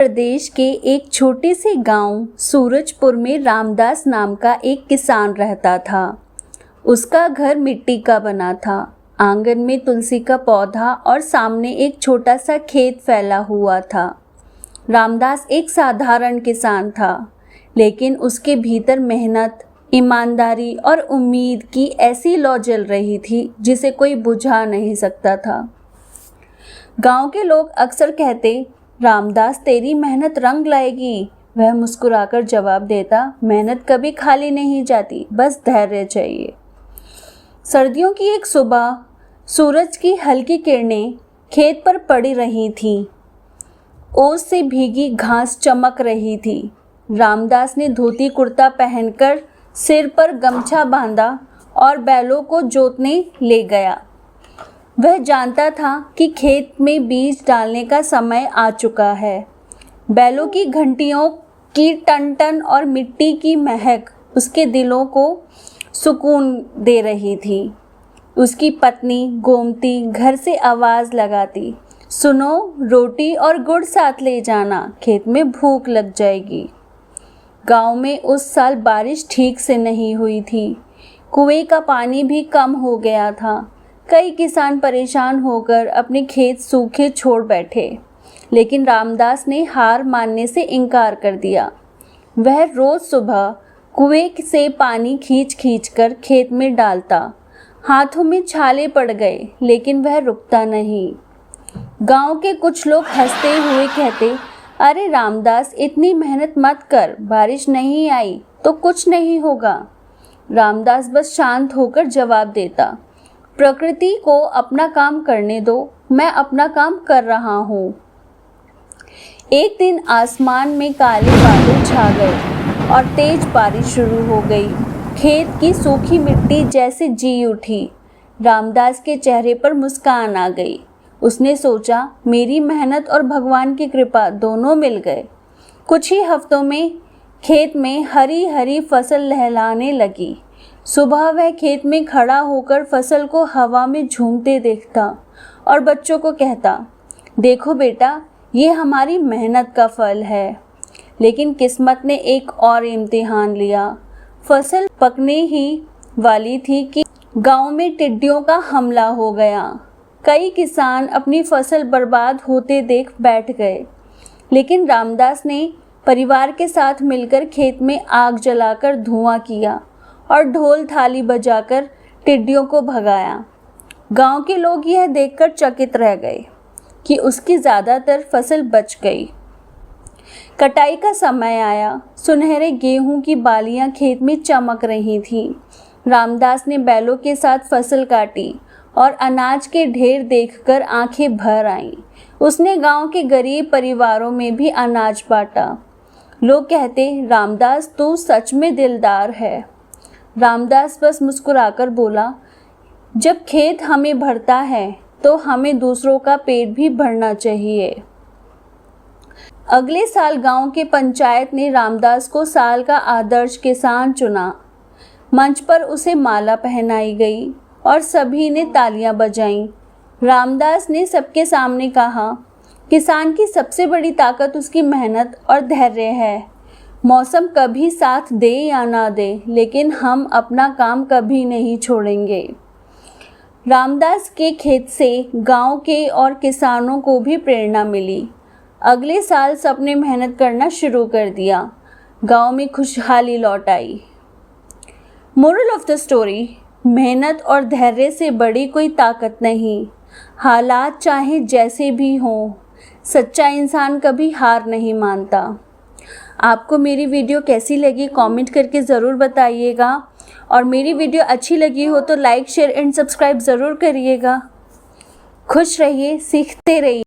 प्रदेश के एक छोटे से गांव सूरजपुर में रामदास नाम का एक किसान रहता था। उसका घर मिट्टी का बना था। आंगन में तुलसी का पौधा और सामने एक छोटा सा खेत फैला हुआ था। रामदास एक साधारण किसान था, लेकिन उसके भीतर मेहनत, ईमानदारी और उम्मीद की ऐसी लौ जल रही थी जिसे कोई बुझा नहीं सकता था। गांव के लोग अक्सर कहते, रामदास तेरी मेहनत रंग लाएगी। वह मुस्कुराकर जवाब देता, मेहनत कभी खाली नहीं जाती, बस धैर्य चाहिए। सर्दियों की एक सुबह सूरज की हल्की किरणें खेत पर पड़ी रही थीं। ओस से भीगी घास चमक रही थी। रामदास ने धोती कुर्ता पहनकर सिर पर गमछा बांधा और बैलों को जोतने ले गया। वह जानता था कि खेत में बीज डालने का समय आ चुका है। बैलों की घंटियों की टन-टन और मिट्टी की महक उसके दिलों को सुकून दे रही थी। उसकी पत्नी गोमती घर से आवाज़ लगाती, सुनो, रोटी और गुड़ साथ ले जाना, खेत में भूख लग जाएगी। गांव में उस साल बारिश ठीक से नहीं हुई थी। कुएं का पानी भी कम हो गया था। कई किसान परेशान होकर अपने खेत सूखे छोड़ बैठे, लेकिन रामदास ने हार मानने से इनकार कर दिया। वह रोज़ सुबह कुएं से पानी खींच कर खेत में डालता। हाथों में छाले पड़ गए, लेकिन वह रुकता नहीं। गांव के कुछ लोग हंसते हुए कहते, अरे रामदास, इतनी मेहनत मत कर, बारिश नहीं आई तो कुछ नहीं होगा। रामदास बस शांत होकर जवाब देता, प्रकृति को अपना काम करने दो, मैं अपना काम कर रहा हूँ। एक दिन आसमान में काले बादल छा गए और तेज बारिश शुरू हो गई। खेत की सूखी मिट्टी जैसे जी उठी। रामदास के चेहरे पर मुस्कान आ गई। उसने सोचा, मेरी मेहनत और भगवान की कृपा दोनों मिल गए। कुछ ही हफ्तों में खेत में हरी हरी फसल लहलाने लगी। सुबह वह खेत में खड़ा होकर फसल को हवा में झूमते देखता और बच्चों को कहता, देखो बेटा, ये हमारी मेहनत का फल है। लेकिन किस्मत ने एक और इम्तिहान लिया। फसल पकने ही वाली थी कि गांव में टिड्डियों का हमला हो गया। कई किसान अपनी फसल बर्बाद होते देख बैठ गए, लेकिन रामदास ने परिवार के साथ मिलकर खेत में आग जलाकर धुआं किया और ढोल थाली बजाकर टिड्डियों को भगाया। गांव के लोग यह देखकर चकित रह गए कि उसकी ज़्यादातर फसल बच गई। कटाई का समय आया। सुनहरे गेहूं की बालियां खेत में चमक रही थीं। रामदास ने बैलों के साथ फसल काटी और अनाज के ढेर देखकर आंखें भर आईं। उसने गांव के गरीब परिवारों में भी अनाज बांटा। लोग कहते, रामदास तू सच में दिलदार है। रामदास बस मुस्कुराकर बोला, जब खेत हमें भरता है तो हमें दूसरों का पेट भी भरना चाहिए। अगले साल गांव के पंचायत ने रामदास को साल का आदर्श किसान चुना। मंच पर उसे माला पहनाई गई और सभी ने तालियां बजाईं। रामदास ने सबके सामने कहा, किसान की सबसे बड़ी ताकत उसकी मेहनत और धैर्य है। मौसम कभी साथ दे या ना दे, लेकिन हम अपना काम कभी नहीं छोड़ेंगे। रामदास के खेत से गांव के और किसानों को भी प्रेरणा मिली। अगले साल सबने मेहनत करना शुरू कर दिया। गांव में खुशहाली लौट आई। मोरल ऑफ द स्टोरी, मेहनत और धैर्य से बड़ी कोई ताकत नहीं। हालात चाहे जैसे भी हों, सच्चा इंसान कभी हार नहीं मानता। आपको मेरी वीडियो कैसी लगी कमेंट करके ज़रूर बताइएगा, और मेरी वीडियो अच्छी लगी हो तो लाइक, शेयर एंड सब्सक्राइब ज़रूर करिएगा। खुश रहिए, सीखते रहिए।